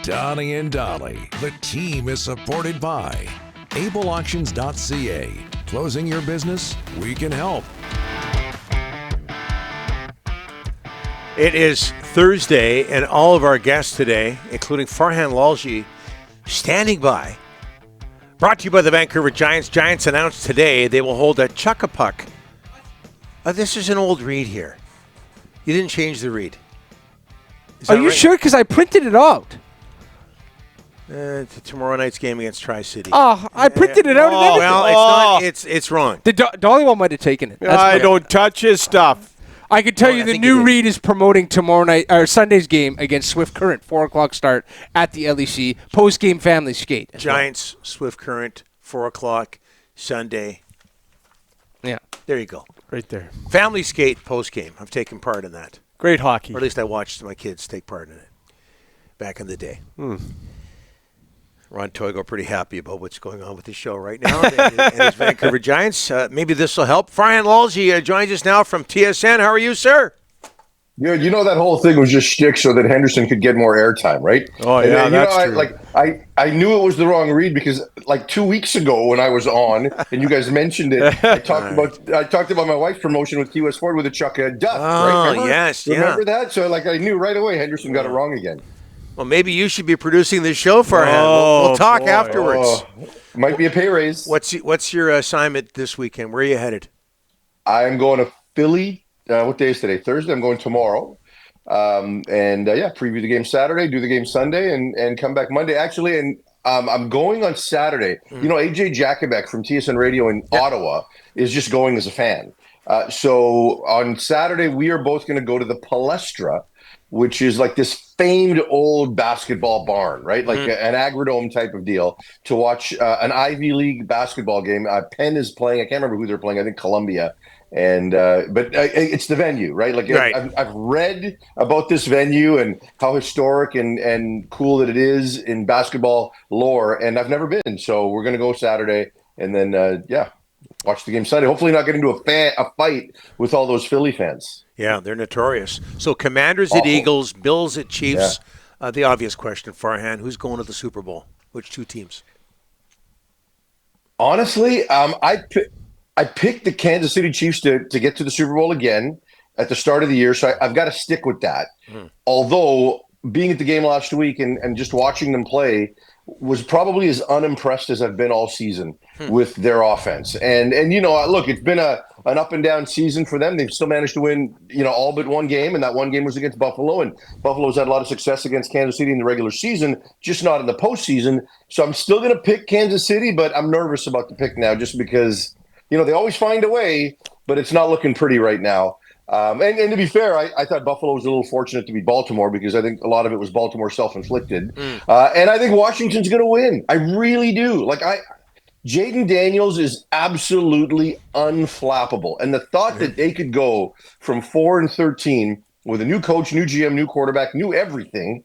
Donnie and Dolly. The team is supported by ableauctions.ca. Closing your business? We can help. It is Thursday, and all of our guests today, including Farhan Lalji, standing by. Brought to you by the Vancouver Giants. Giants announced today they will hold a Chuck-a-Puck. This is an old read here. You didn't change the read. Are you sure? Because I printed it out. Tomorrow night's game against Tri-City. Oh, I printed it out. Oh, well, it's wrong. The Dollywall might have taken it. I don't touch his stuff. I can tell you the new read is promoting tomorrow night or Sunday's game against Swift Current, 4:00 start at the LEC. Post-game family skate. Giants, Swift Current, 4:00 Sunday. Yeah, there you go. Right there. Family skate post-game. I've taken part in that. Great hockey. Or at least I watched my kids take part in it back in the day. Ron Toigo pretty happy about what's going on with the show right now and his Vancouver Giants. Maybe this will help. Farhan Lalji joins us now from TSN. How are you, sir? Yeah, you know that whole thing was just shtick so that Henderson could get more airtime, right? Oh, yeah, that's true. I knew it was the wrong read because like 2 weeks ago when I was on and you guys mentioned it, I talked about my wife's promotion with Key West Ford with a Chuck Duck. Oh, right? yes, Remember that? So I knew right away Henderson got it wrong again. Well, maybe you should be producing this show, Farhan. We'll talk afterwards. Might be a pay raise. What's your assignment this weekend? Where are you headed? I'm going to Philly. What day is today? Thursday. I'm going tomorrow. Preview the game Saturday, do the game Sunday, and come back Monday. Actually, and I'm going on Saturday. You know, AJ Jakubek from TSN Radio in Ottawa is just going as a fan. So on Saturday, we are both going to go to the Palestra, which is like this famed old basketball barn, right? Like an Agrodome type of deal to watch an Ivy League basketball game. Penn is playing. I can't remember who they're playing. I think Columbia. And it's the venue, right? Like I've read about this venue and how historic and cool that it is in basketball lore, and I've never been. So we're going to go Saturday and then, watch the game Sunday. Hopefully not get into a fight with all those Philly fans. Yeah, they're notorious. So Commanders at Eagles, Bills at Chiefs. Yeah. The obvious question, Farhan, who's going to the Super Bowl? Which two teams? Honestly, I picked the Kansas City Chiefs to get to the Super Bowl again at the start of the year, so I've got to stick with that. Although being at the game last week and just watching them play was probably as unimpressed as I've been all season with their offense. And you know, look, it's been an up and down season for them. They've still managed to win, all but one game, and that one game was against Buffalo. And Buffalo's had a lot of success against Kansas City in the regular season, just not in the postseason. So I'm still going to pick Kansas City, but I'm nervous about the pick now just because they always find a way, but it's not looking pretty right now. And to be fair, I thought Buffalo was a little fortunate to beat Baltimore because I think a lot of it was Baltimore self-inflicted. And I think Washington's going to win. I really do. Jaden Daniels is absolutely unflappable. And the thought that they could go from 4-13 with a new coach, new GM, new quarterback, new everything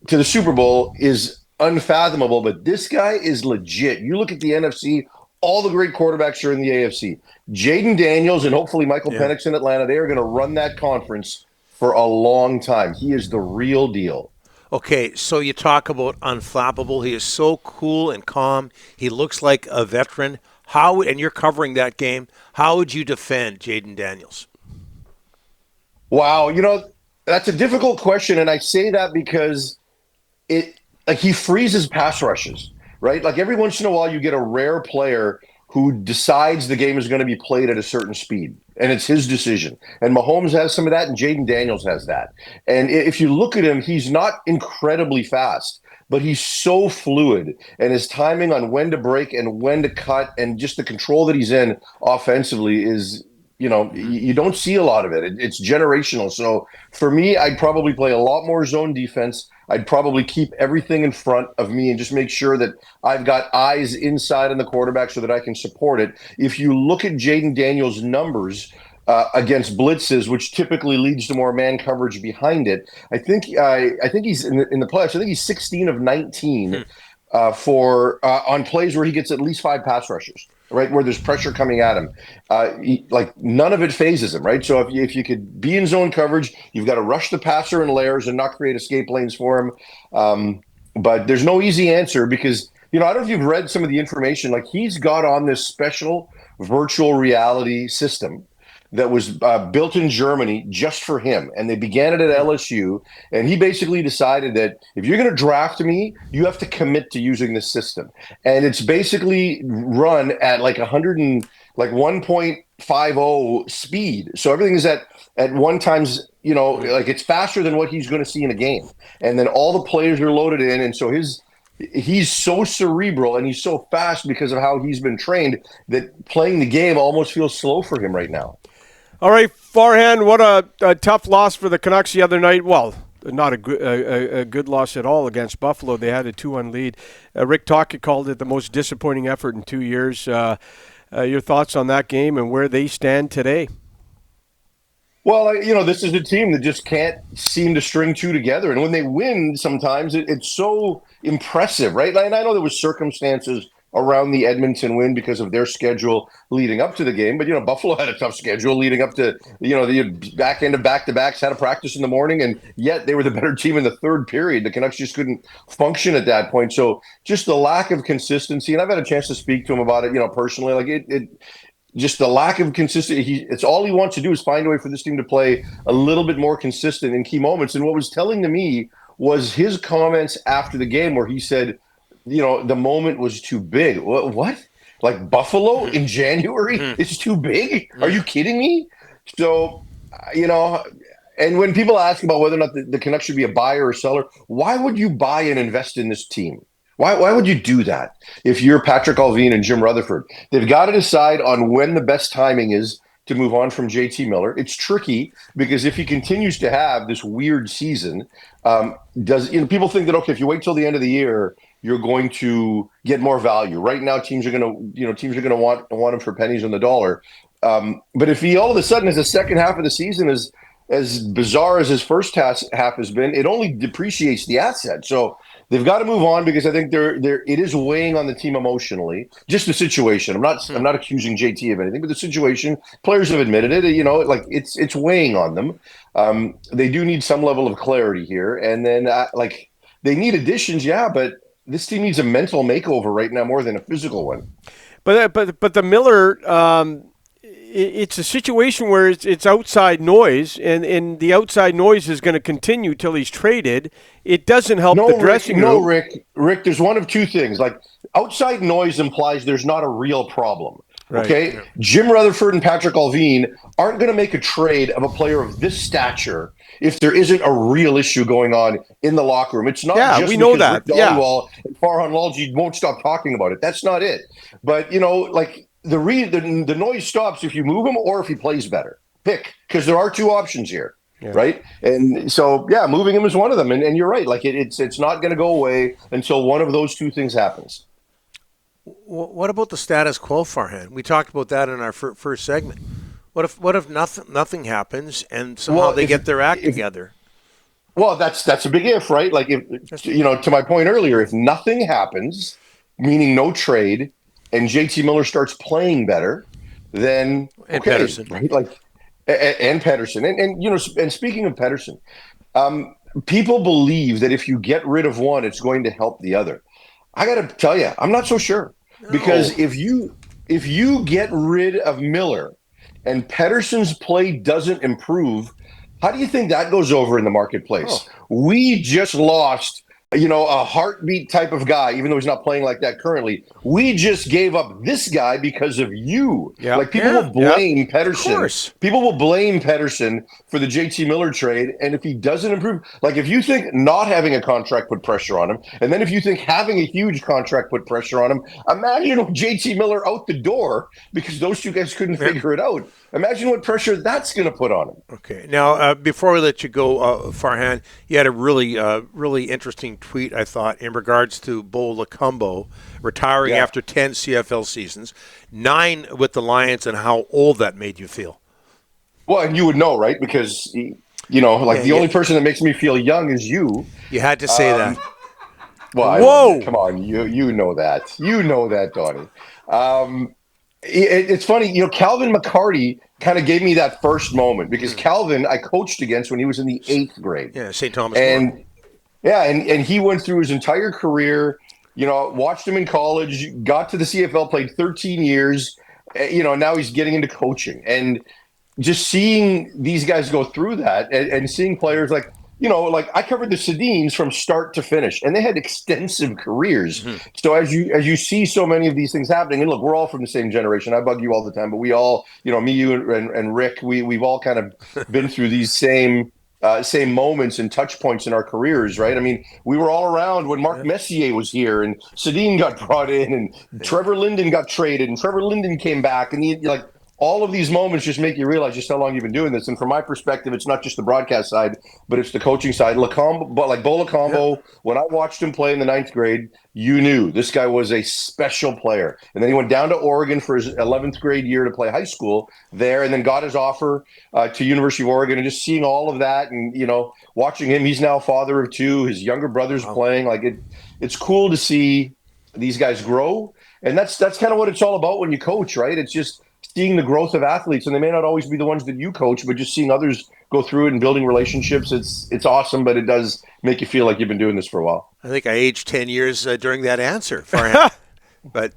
to the Super Bowl is unfathomable. But this guy is legit. You look at the NFC, all the great quarterbacks are in the AFC. Jaden Daniels and hopefully Michael Penix in Atlanta, they are going to run that conference for a long time. He is the real deal. Okay, so you talk about unflappable. He is so cool and calm. He looks like a veteran. And you're covering that game. How would you defend Jaden Daniels? Wow, that's a difficult question, and I say that because he freezes pass rushes. Right? Like every once in a while you get a rare player who decides the game is going to be played at a certain speed, and it's his decision. And Mahomes has some of that, and Jaden Daniels has that. And if you look at him, he's not incredibly fast, but he's so fluid, and his timing on when to break and when to cut and just the control that he's in offensively is, you don't see a lot of it. It's generational. So for me, I'd probably play a lot more zone defense. I'd probably keep everything in front of me and just make sure that I've got eyes inside on the quarterback so that I can support it. If you look at Jaden Daniels' numbers against blitzes, which typically leads to more man coverage behind it, I think he's in the playoffs. I think he's 16 of 19 on plays where he gets at least 5 pass rushes. Right, where there's pressure coming at him, none of it phases him. Right, so if you could be in zone coverage, you've got to rush the passer in layers and not create escape lanes for him. But there's no easy answer because, I don't know if you've read some of the information. Like, he's got on this special virtual reality system that was built in Germany just for him. And they began it at LSU. And he basically decided that if you're going to draft me, you have to commit to using this system. And it's basically run at like 1.50 speed. So everything is at one times, like it's faster than what he's going to see in a game. And then all the players are loaded in. And so he's so cerebral and he's so fast because of how he's been trained that playing the game almost feels slow for him right now. All right, Farhan, what a tough loss for the Canucks the other night. Well, not a good loss at all against Buffalo. They had a 2-1 lead. Rick Tocchet called it the most disappointing effort in 2 years. Your thoughts on that game and where they stand today? Well, this is a team that just can't seem to string two together. And when they win, sometimes it's so impressive, right? And I know there was circumstances around the Edmonton win because of their schedule leading up to the game. But, Buffalo had a tough schedule leading up to, the back end of back-to-backs, had a practice in the morning, and yet they were the better team in the third period. The Canucks just couldn't function at that point. So just the lack of consistency, and I've had a chance to speak to him about it, personally, like it just the lack of consistency. It's all he wants to do is find a way for this team to play a little bit more consistent in key moments. And what was telling to me was his comments after the game where he said, the moment was too big. What? Like Buffalo in January is too big? Are you kidding me? So, and when people ask about whether or not the Canucks should be a buyer or seller, why would you buy and invest in this team? Why would you do that if you're Patrick Allvin and Jim Rutherford? They've got to decide on when the best timing is to move on from JT Miller. It's tricky because if he continues to have this weird season, people think that, okay, if you wait till the end of the year, you're going to get more value. Right now, teams are going to want him for pennies on the dollar. But if he all of a sudden, as the second half of the season is as bizarre as his first half has been, it only depreciates the asset. So they've got to move on because I think it is weighing on the team emotionally. Just the situation. I'm not accusing JT of anything, but the situation. Players have admitted it. It's weighing on them. They do need some level of clarity here, and then they need additions. Yeah, but this team needs a mental makeover right now more than a physical one. But the Miller, it's a situation where it's outside noise, and the outside noise is going to continue till he's traded. It doesn't help the dressing room. No, Rick. There's one of two things. Like, outside noise implies there's not a real problem. Right. Okay, yeah. Jim Rutherford and Patrick Allvin aren't going to make a trade of a player of this stature if there isn't a real issue going on in the locker room. It's not just we know that. Rick Dhaliwal and Farhan Lalji won't stop talking about it. That's not it. But the noise stops if you move him or if he plays better. Pick, because there are two options here. Yeah. Right. And so, moving him is one of them. And you're right. Like it's not going to go away until one of those two things happens. What about the status quo, Farhan? We talked about that in our first segment. What if nothing happens and somehow they get their act together? Well, that's a big if, right? Like, if to my point earlier, if nothing happens, meaning no trade, and JT Miller starts playing better, then Pettersson, right? Like, and Pettersson, and speaking of Pettersson, people believe that if you get rid of one, it's going to help the other. I got to tell you, I'm not so sure. Because if you get rid of Miller and Pettersson's play doesn't improve, how do you think that goes over in the marketplace? We just lost, a heartbeat type of guy, even though he's not playing like that currently. We just gave up this guy because of you. Yep. Like, people will blame Pettersson. People will blame Pettersson for the JT Miller trade. And if he doesn't improve, like, if you think not having a contract put pressure on him, and then if you think having a huge contract put pressure on him, imagine JT Miller out the door because those two guys couldn't figure it out. Imagine what pressure that's going to put on him. Okay. Now, before we let you go, Farhan, you had a really interesting tweet, I thought, in regards to Bo Lacombo retiring after 10 CFL seasons, 9 with the Lions, and how old that made you feel. Well, and you would know, right? Because, the only person that makes me feel young is you. You had to say that. Well, come on. You know that. You know that, Donnie. It's funny, Calvin McCarty kind of gave me that first moment because Calvin I coached against when he was in the 8th grade. Yeah, St. Thomas. Yeah, and he went through his entire career. Watched him in college, got to the CFL, played 13 years. Now he's getting into coaching, and just seeing these guys go through that, and seeing players like I covered the Sedins from start to finish, and they had extensive careers. Mm-hmm. So as you see so many of these things happening, and look, we're all from the same generation. I bug you all the time, but we all, me, you, and Rick, we've all kind of been through these same moments and touch points in our careers, right? I mean, we were all around when Mark Messier was here, and Sedin got brought in, and Trevor Linden got traded, and Trevor Linden came back, and all of these moments just make you realize just how long you've been doing this. And from my perspective, it's not just the broadcast side, but it's the coaching side. Bolacombo, when I watched him play in the 9th grade, you knew this guy was a special player. And then he went down to Oregon for his 11th grade year to play high school there, and then got his offer to University of Oregon. And just seeing all of that, and watching him, he's now a father of 2. His younger brother's playing. It's cool to see these guys grow, and that's kind of what it's all about when you coach, right? It's just seeing the growth of athletes, and they may not always be the ones that you coach, but just seeing others go through it and building relationships. It's awesome, but it does make you feel like you've been doing this for a while. I think I aged 10 years during that answer, Farhan. But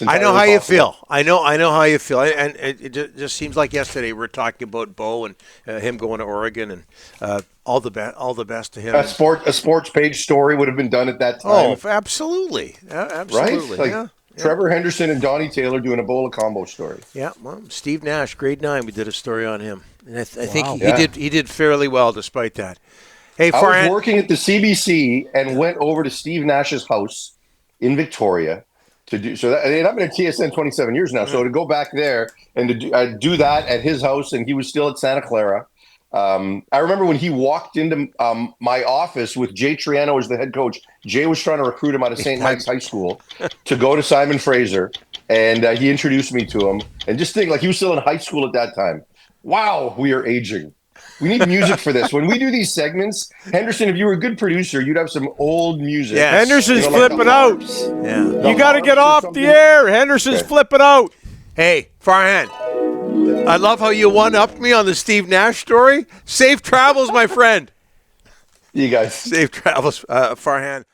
I know how you feel. I know how you feel, and it just seems like yesterday we were talking about Bo and him going to Oregon, and all the best to him. A sports page story would have been done at that time. Oh, absolutely, absolutely, right? Yeah. Trevor Henderson and Donnie Taylor doing a Bola combo story. Yeah, well, Steve Nash, grade 9, we did a story on him, and I think he did fairly well despite that. Hey, Farhan, I was working at the CBC and went over to Steve Nash's house in Victoria to do so. And I've been at TSN 27 years now, so to go back there and to do that at his house, and he was still at Santa Clara. I remember when he walked into my office with Jay Triano as the head coach. Jay was trying to recruit him out of St. Mike's High School to go to Simon Fraser, and he introduced me to him. And just think, he was still in high school at that time. Wow, we are aging. We need music for this. When we do these segments, Henderson, if you were a good producer, you'd have some old music. Yes. Henderson's flipping out. Yeah. You got to get off the air. Henderson's flipping out. Hey, Farhan, I love how you one-upped me on the Steve Nash story. Safe travels, my friend. You guys. Safe travels, Farhan.